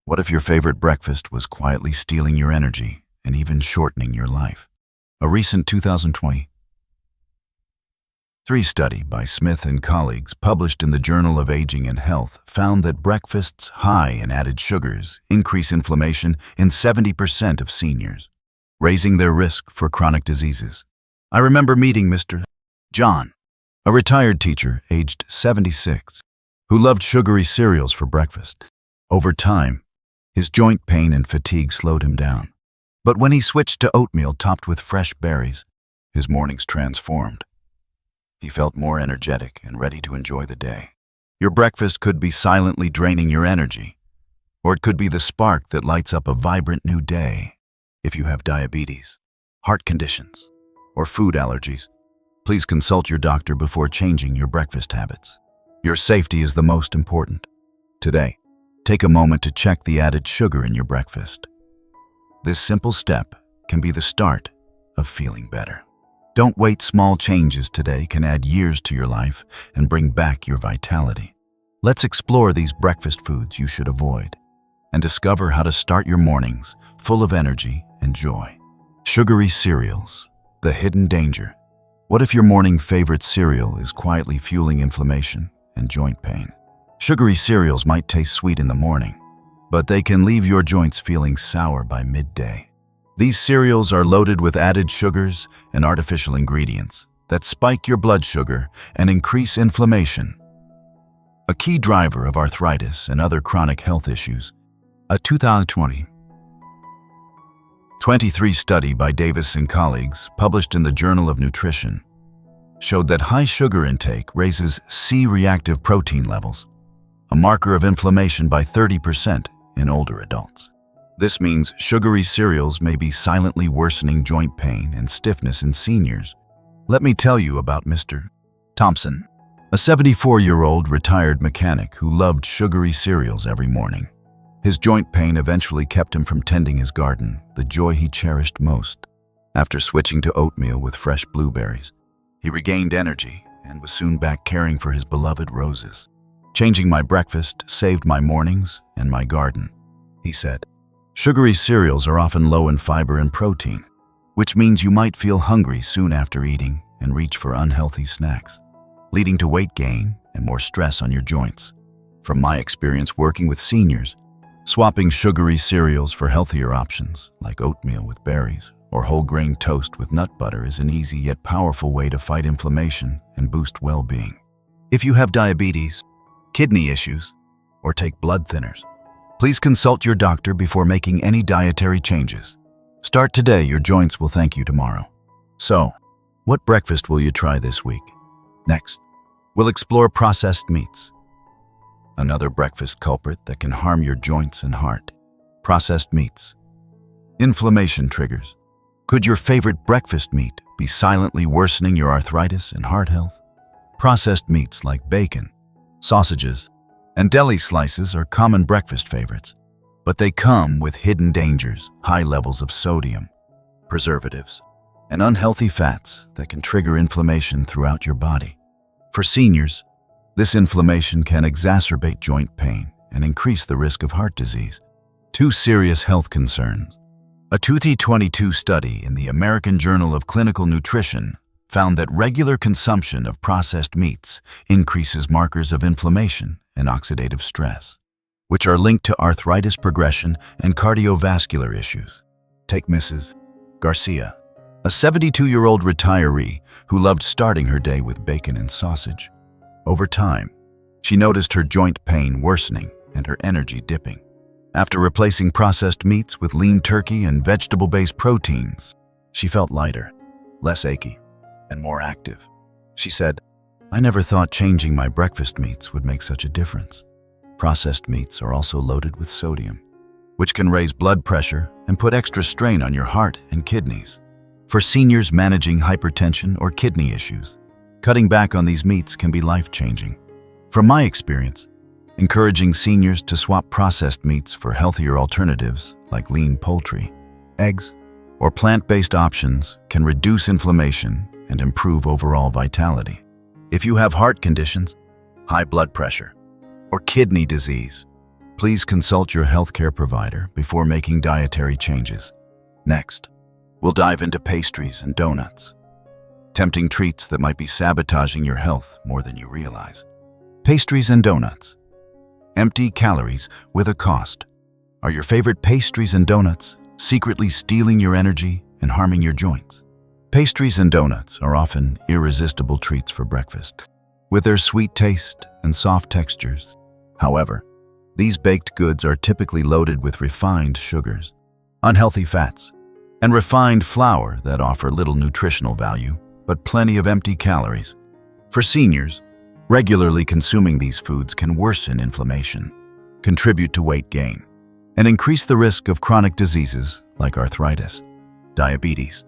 What if your favorite breakfast was quietly stealing your energy and even shortening your life? A recent 2023 study by Smith and colleagues published in the Journal of Aging and Health found that breakfasts high in added sugars increase inflammation in 70% of seniors, raising their risk for chronic diseases. I remember meeting Mr. John, a retired teacher aged 76, who loved sugary cereals for breakfast. Over time, his joint pain and fatigue slowed him down. But when he switched to oatmeal topped with fresh berries, his mornings transformed. He felt more energetic and ready to enjoy the day. Your breakfast could be silently draining your energy, or it could be the spark that lights up a vibrant new day. If you have diabetes, heart conditions, or food allergies, please consult your doctor before changing your breakfast habits. Your safety is the most important. Today, take a moment to check the added sugar in your breakfast. This simple step can be the start of feeling better. Don't wait. Small changes today can add years to your life and bring back your vitality. Let's explore these breakfast foods you should avoid and discover how to start your mornings full of energy and joy. Sugary cereals, the hidden danger. What if your morning favorite cereal is quietly fueling inflammation and joint pain? Sugary cereals might taste sweet in the morning, but they can leave your joints feeling sour by midday. These cereals are loaded with added sugars and artificial ingredients that spike your blood sugar and increase inflammation, a key driver of arthritis and other chronic health issues. A 2023 study by Davis and colleagues, published in the Journal of Nutrition, showed that high sugar intake raises C-reactive protein levels, a marker of inflammation, by 30% in older adults. This means sugary cereals may be silently worsening joint pain and stiffness in seniors. Let me tell you about Mr. Thompson, a 74-year-old retired mechanic who loved sugary cereals every morning. His joint pain eventually kept him from tending his garden, the joy he cherished most. After switching to oatmeal with fresh blueberries, he regained energy and was soon back caring for his beloved roses. "Changing my breakfast saved my mornings and my garden," he said. Sugary cereals are often low in fiber and protein, which means you might feel hungry soon after eating and reach for unhealthy snacks, leading to weight gain and more stress on your joints. From my experience working with seniors, swapping sugary cereals for healthier options like oatmeal with berries or whole grain toast with nut butter is an easy yet powerful way to fight inflammation and boost well-being. If you have diabetes, kidney issues, or take blood thinners, please consult your doctor before making any dietary changes. Start today, your joints will thank you tomorrow. So, what breakfast will you try this week? Next, we'll explore processed meats, another breakfast culprit that can harm your joints and heart. Processed meats. Inflammation triggers. Could your favorite breakfast meat be silently worsening your arthritis and heart health? Processed meats like bacon, sausages, and deli slices are common breakfast favorites, but they come with hidden dangers: high levels of sodium, preservatives, and unhealthy fats that can trigger inflammation throughout your body. For seniors, this inflammation can exacerbate joint pain and increase the risk of heart disease. Two serious health concerns. A 2022 study in the American Journal of Clinical Nutrition found that regular consumption of processed meats increases markers of inflammation and oxidative stress, which are linked to arthritis progression and cardiovascular issues. Take Mrs. Garcia, a 72-year-old retiree who loved starting her day with bacon and sausage. Over time, she noticed her joint pain worsening and her energy dipping. After replacing processed meats with lean turkey and vegetable-based proteins, she felt lighter, less achy, and more active. She said, "I never thought changing my breakfast meats would make such a difference." Processed meats are also loaded with sodium, which can raise blood pressure and put extra strain on your heart and kidneys. For seniors managing hypertension or kidney issues, cutting back on these meats can be life-changing. From my experience, encouraging seniors to swap processed meats for healthier alternatives like lean poultry, eggs, or plant-based options can reduce inflammation and improve overall vitality. If you have heart conditions, high blood pressure, or kidney disease, Please consult your healthcare provider before making dietary changes. Next, we'll dive into pastries and donuts, tempting treats that might be sabotaging your health more than you realize. Pastries and donuts. Empty calories with a cost. Are your favorite pastries and donuts secretly stealing your energy and harming your joints? Pastries and donuts are often irresistible treats for breakfast, with their sweet taste and soft textures. However, these baked goods are typically loaded with refined sugars, unhealthy fats, and refined flour that offer little nutritional value, but plenty of empty calories. For seniors, regularly consuming these foods can worsen inflammation, contribute to weight gain, and increase the risk of chronic diseases like arthritis, diabetes,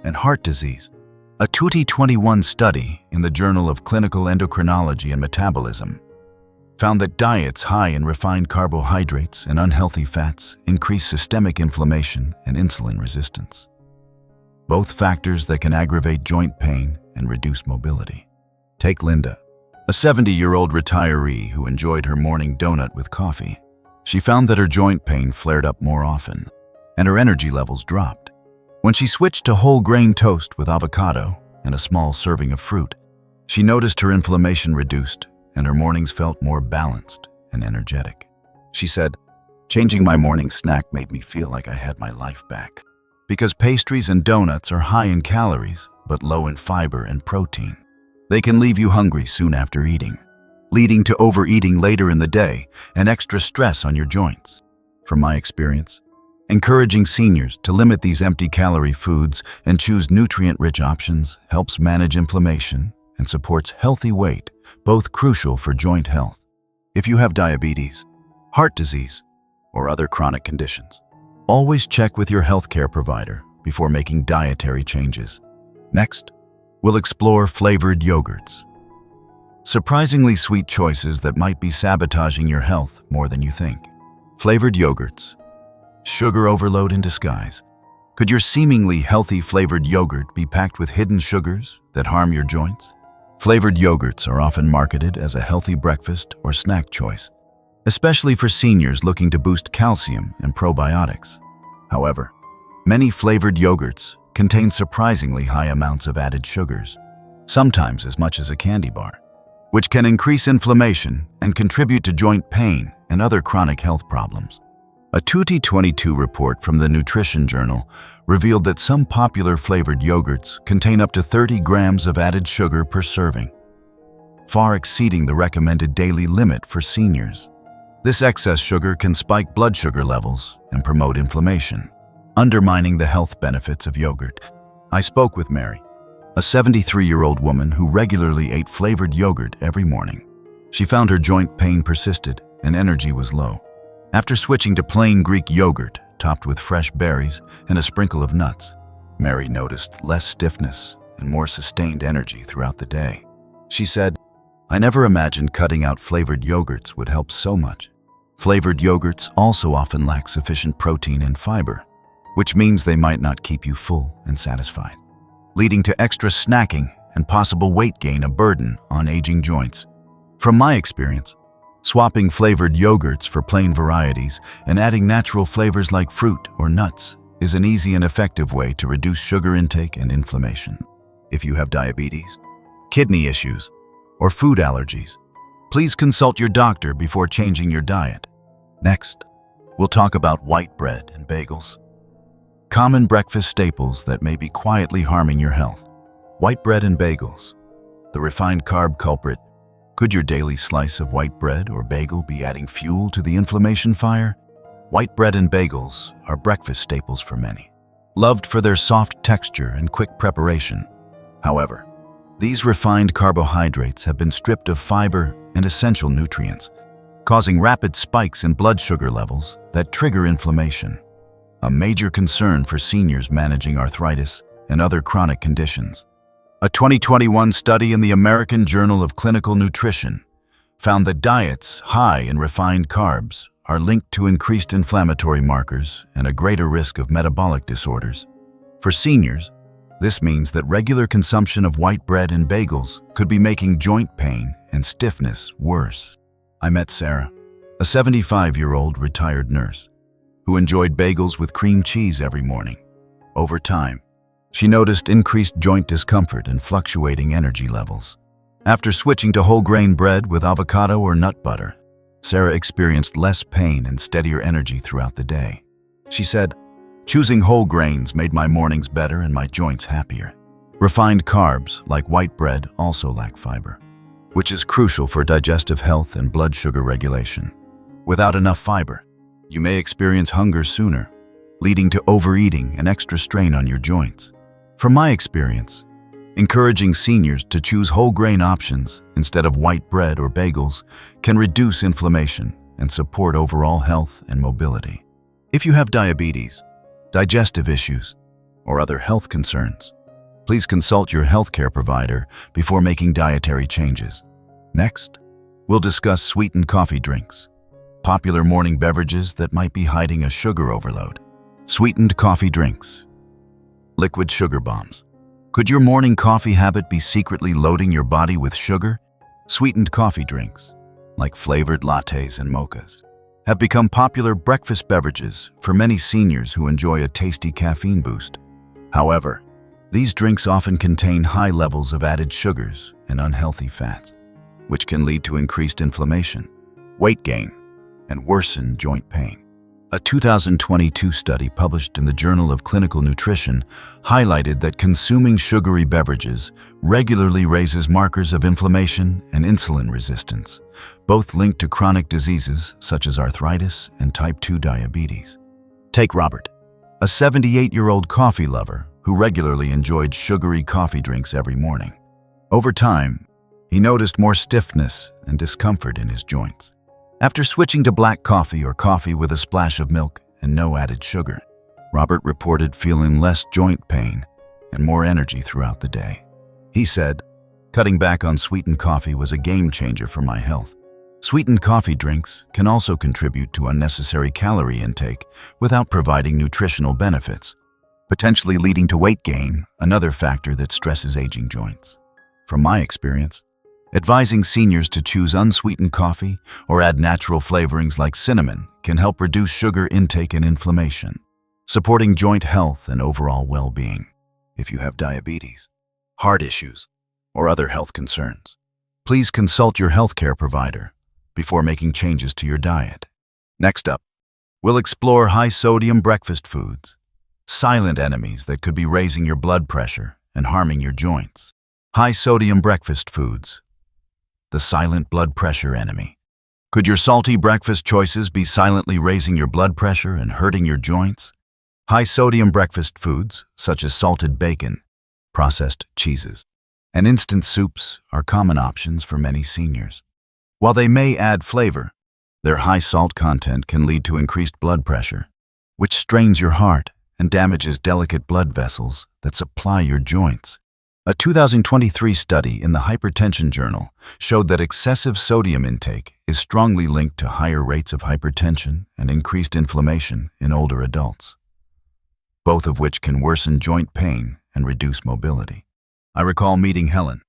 and heart disease. A 2021 study in the Journal of Clinical Endocrinology and Metabolism found that diets high in refined carbohydrates and unhealthy fats increase systemic inflammation and insulin resistance, both factors that can aggravate joint pain and reduce mobility. Take Linda, a 70-year-old retiree who enjoyed her morning donut with coffee. She found that her joint pain flared up more often, and her energy levels dropped. When she switched to whole grain toast with avocado and a small serving of fruit, she noticed her inflammation reduced and her mornings felt more balanced and energetic. She said, "Changing my morning snack made me feel like I had my life back." Because pastries and donuts are high in calories but low in fiber and protein, they can leave you hungry soon after eating, leading to overeating later in the day and extra stress on your joints. From my experience, encouraging seniors to limit these empty-calorie foods and choose nutrient-rich options helps manage inflammation and supports healthy weight, both crucial for joint health. If you have diabetes, heart disease, or other chronic conditions, always check with your healthcare provider before making dietary changes. Next, we'll explore flavored yogurts. Surprisingly sweet choices that might be sabotaging your health more than you think. Flavored yogurts. Sugar overload in disguise. Could your seemingly healthy flavored yogurt be packed with hidden sugars that harm your joints? Flavored yogurts are often marketed as a healthy breakfast or snack choice, especially for seniors looking to boost calcium and probiotics. However, many flavored yogurts contain surprisingly high amounts of added sugars, sometimes as much as a candy bar, which can increase inflammation and contribute to joint pain and other chronic health problems. A 2022 report from the Nutrition Journal revealed that some popular flavored yogurts contain up to 30 grams of added sugar per serving, far exceeding the recommended daily limit for seniors. This excess sugar can spike blood sugar levels and promote inflammation, undermining the health benefits of yogurt. I spoke with Mary, a 73-year-old woman who regularly ate flavored yogurt every morning. She found her joint pain persisted and energy was low. After switching to plain Greek yogurt topped with fresh berries and a sprinkle of nuts, Mary noticed less stiffness and more sustained energy throughout the day. She said, "I never imagined cutting out flavored yogurts would help so much." Flavored yogurts also often lack sufficient protein and fiber, which means they might not keep you full and satisfied, leading to extra snacking and possible weight gain, a burden on aging joints. From my experience, swapping flavored yogurts for plain varieties and adding natural flavors like fruit or nuts is an easy and effective way to reduce sugar intake and inflammation. If you have diabetes, kidney issues, or food allergies, please consult your doctor before changing your diet. Next, we'll talk about white bread and bagels. Common breakfast staples that may be quietly harming your health. White bread and bagels, the refined carb culprit. Could your daily slice of white bread or bagel be adding fuel to the inflammation fire? White bread and bagels are breakfast staples for many, loved for their soft texture and quick preparation. However, these refined carbohydrates have been stripped of fiber and essential nutrients, causing rapid spikes in blood sugar levels that trigger inflammation, a major concern for seniors managing arthritis and other chronic conditions. A 2021 study in the American Journal of Clinical Nutrition found that diets high in refined carbs are linked to increased inflammatory markers and a greater risk of metabolic disorders. For seniors, this means that regular consumption of white bread and bagels could be making joint pain and stiffness worse. I met Sarah, a 75-year-old retired nurse who enjoyed bagels with cream cheese every morning. Over time, she noticed increased joint discomfort and fluctuating energy levels. After switching to whole grain bread with avocado or nut butter, Sarah experienced less pain and steadier energy throughout the day. She said, "Choosing whole grains made my mornings better and my joints happier." Refined carbs, like white bread, also lack fiber, which is crucial for digestive health and blood sugar regulation. Without enough fiber, you may experience hunger sooner, leading to overeating and extra strain on your joints. From my experience, encouraging seniors to choose whole grain options instead of white bread or bagels can reduce inflammation and support overall health and mobility. If you have diabetes, digestive issues, or other health concerns, please consult your healthcare provider before making dietary changes. Next, we'll discuss sweetened coffee drinks, popular morning beverages that might be hiding a sugar overload. Sweetened coffee drinks. Liquid sugar bombs. Could your morning coffee habit be secretly loading your body with sugar? Sweetened coffee drinks, like flavored lattes and mochas, have become popular breakfast beverages for many seniors who enjoy a tasty caffeine boost. However, these drinks often contain high levels of added sugars and unhealthy fats, which can lead to increased inflammation, weight gain, and worsen joint pain. A 2022 study published in the Journal of Clinical Nutrition highlighted that consuming sugary beverages regularly raises markers of inflammation and insulin resistance, both linked to chronic diseases such as arthritis and type 2 diabetes. Take Robert, a 78-year-old coffee lover who regularly enjoyed sugary coffee drinks every morning. Over time, he noticed more stiffness and discomfort in his joints. After switching to black coffee or coffee with a splash of milk and no added sugar, Robert reported feeling less joint pain and more energy throughout the day. He said, "Cutting back on sweetened coffee was a game changer for my health." Sweetened coffee drinks can also contribute to unnecessary calorie intake without providing nutritional benefits, potentially leading to weight gain, another factor that stresses aging joints. From my experience, advising seniors to choose unsweetened coffee or add natural flavorings like cinnamon can help reduce sugar intake and inflammation, supporting joint health and overall well-being. If you have diabetes, heart issues, or other health concerns, please consult your healthcare provider before making changes to your diet. Next up, we'll explore high-sodium breakfast foods, silent enemies that could be raising your blood pressure and harming your joints. High-sodium breakfast foods, the silent blood pressure enemy. Could your salty breakfast choices be silently raising your blood pressure and hurting your joints? High-sodium breakfast foods, such as salted bacon, processed cheeses, and instant soups are common options for many seniors. While they may add flavor, their high salt content can lead to increased blood pressure, which strains your heart and damages delicate blood vessels that supply your joints. A 2023 study in the Hypertension Journal showed that excessive sodium intake is strongly linked to higher rates of hypertension and increased inflammation in older adults, both of which can worsen joint pain and reduce mobility. I recall meeting Helen,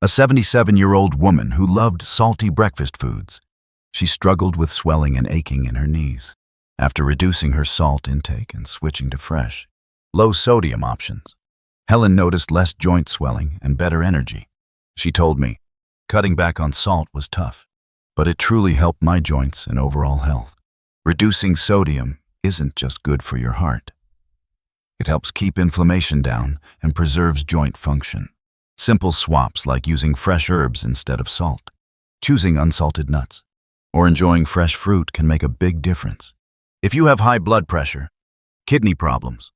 a 77-year-old woman who loved salty breakfast foods. She struggled with swelling and aching in her knees. After reducing her salt intake and switching to fresh, low-sodium options, Helen noticed less joint swelling and better energy. She told me, "Cutting back on salt was tough, but it truly helped my joints and overall health." Reducing sodium isn't just good for your heart. It helps keep inflammation down and preserves joint function. Simple swaps like using fresh herbs instead of salt, choosing unsalted nuts, or enjoying fresh fruit can make a big difference. If you have high blood pressure, kidney problems,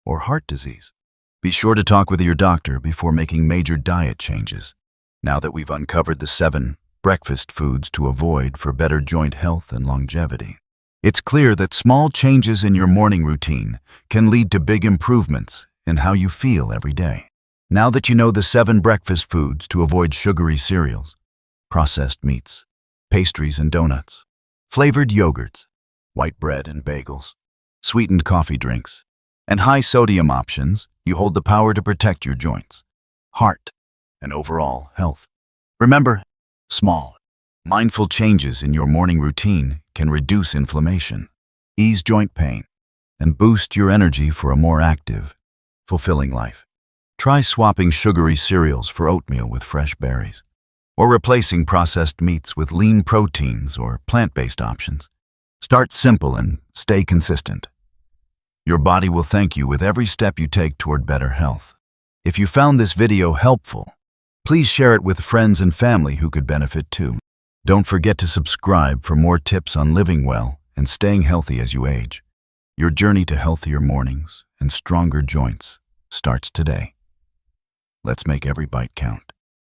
or heart disease, be sure to talk with your doctor before making major diet changes. Now that we've uncovered the 7 breakfast foods to avoid for better joint health and longevity, it's clear that small changes in your morning routine can lead to big improvements in how you feel every day. Now that you know the 7 breakfast foods to avoid sugary cereals, processed meats, pastries and donuts, flavored yogurts, white bread and bagels, sweetened coffee drinks, and high-sodium options, you hold the power to protect your joints, heart, and overall health. Remember, small, Mindful changes in your morning routine can reduce inflammation, ease joint pain, and boost your energy for a more active, fulfilling life. Try swapping sugary cereals for oatmeal with fresh berries, or replacing processed meats with lean proteins or plant-based options. Start simple and stay consistent. Your body will thank you with every step you take toward better health. If you found this video helpful, please share it with friends and family who could benefit too. Don't forget to subscribe for more tips on living well and staying healthy as you age. Your journey to healthier mornings and stronger joints starts today. Let's make every bite count.